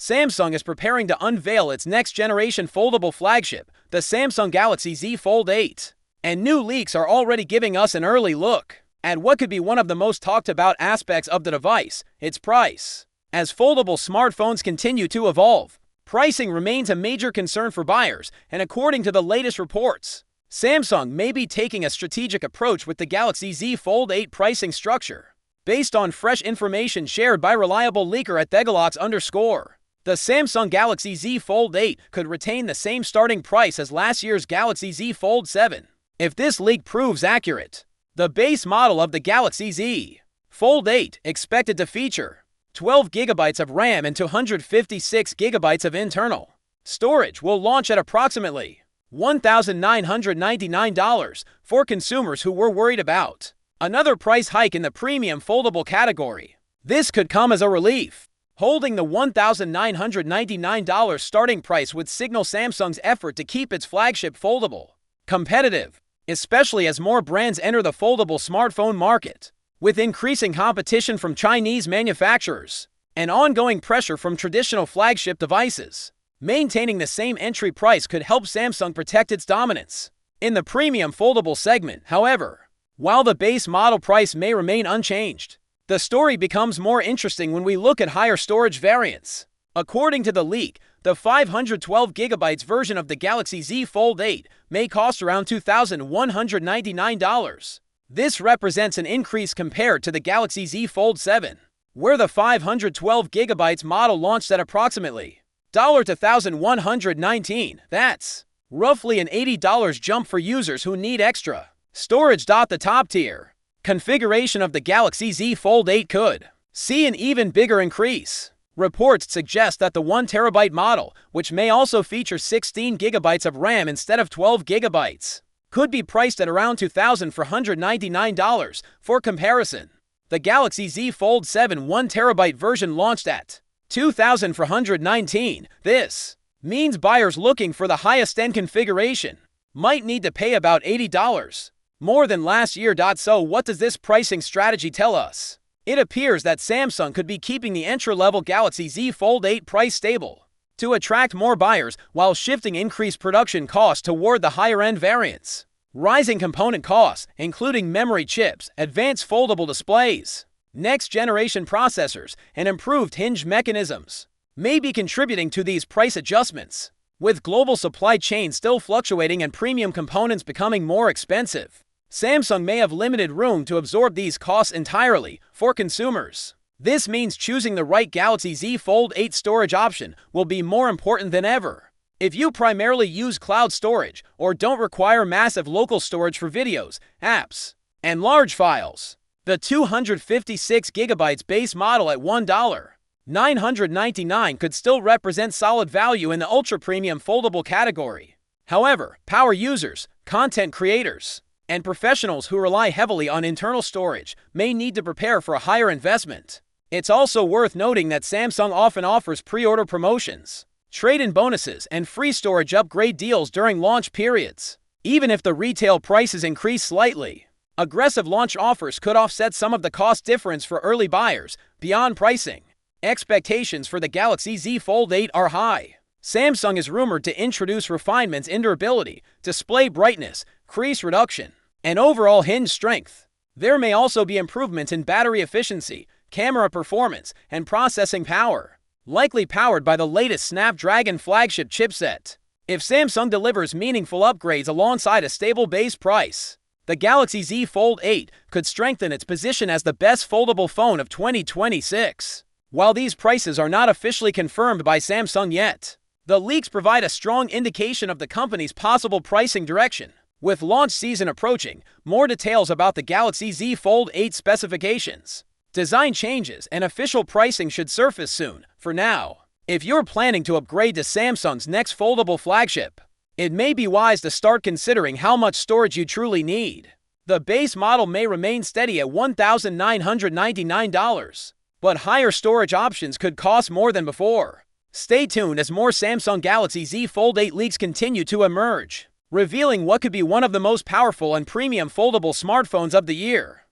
Samsung is preparing to unveil its next-generation foldable flagship, the Samsung Galaxy Z Fold 8. And new leaks are already giving us an early look at what could be one of the most talked-about aspects of the device, its price. As foldable smartphones continue to evolve, pricing remains a major concern for buyers, and according to the latest reports, Samsung may be taking a strategic approach with the Galaxy Z Fold 8 pricing structure. Based on fresh information shared by reliable leaker at Thegalox_, the Samsung Galaxy Z Fold 8 could retain the same starting price as last year's Galaxy Z Fold 7. If this leak proves accurate, the base model of the Galaxy Z Fold 8 expected to feature 12 GB of RAM and 256 GB of internal storage will launch at approximately $1,999 for consumers who were worried about another price hike in the premium foldable category. This could come as a relief. Holding the $1,999 starting price would signal Samsung's effort to keep its flagship foldable competitive, especially as more brands enter the foldable smartphone market. With increasing competition from Chinese manufacturers and ongoing pressure from traditional flagship devices, maintaining the same entry price could help Samsung protect its dominance in the premium foldable segment. However, while the base model price may remain unchanged, the story becomes more interesting when we look at higher storage variants. According to the leak, the 512 GB version of the Galaxy Z Fold 8 may cost around $2,199. This represents an increase compared to the Galaxy Z Fold 7, where the 512 GB model launched at approximately $2,119. That's roughly an $80 jump for users who need extra storage. The top-tier configuration of the Galaxy Z Fold 8 could see an even bigger increase. Reports suggest that the 1TB model, which may also feature 16 GB of RAM instead of 12 GB, could be priced at around $2,499. For comparison, the Galaxy Z Fold 7 1TB version launched at $2,419. This means buyers looking for the highest-end configuration might need to pay about $80 more than last year. So what does this pricing strategy tell us? It appears that Samsung could be keeping the entry-level Galaxy Z Fold 8 price stable to attract more buyers while shifting increased production costs toward the higher-end variants. Rising component costs, including memory chips, advanced foldable displays, next-generation processors, and improved hinge mechanisms, may be contributing to these price adjustments. With global supply chains still fluctuating and premium components becoming more expensive, Samsung may have limited room to absorb these costs entirely. For consumers, this means choosing the right Galaxy Z Fold 8 storage option will be more important than ever. If you primarily use cloud storage or don't require massive local storage for videos, apps, and large files, the 256 GB base model at $1,999 could still represent solid value in the ultra-premium foldable category. However, power users, content creators, and professionals who rely heavily on internal storage may need to prepare for a higher investment. It's also worth noting that Samsung often offers pre-order promotions, trade-in bonuses, and free storage upgrade deals during launch periods. Even if the retail prices increase slightly, aggressive launch offers could offset some of the cost difference for early buyers. Beyond pricing, expectations for the Galaxy Z Fold 8 are high. Samsung is rumored to introduce refinements in durability, display brightness, crease reduction, and overall hinge strength. There may also be improvements in battery efficiency, camera performance, and processing power, likely powered by the latest Snapdragon flagship chipset. If Samsung delivers meaningful upgrades alongside a stable base price, the Galaxy Z Fold 8 could strengthen its position as the best foldable phone of 2026. While these prices are not officially confirmed by Samsung yet, the leaks provide a strong indication of the company's possible pricing direction. With launch season approaching, more details about the Galaxy Z Fold 8 specifications, design changes, and official pricing should surface soon. For now, if you're planning to upgrade to Samsung's next foldable flagship, it may be wise to start considering how much storage you truly need. The base model may remain steady at $1,999, but higher storage options could cost more than before. Stay tuned as more Samsung Galaxy Z Fold 8 leaks continue to emerge, revealing what could be one of the most powerful and premium foldable smartphones of the year.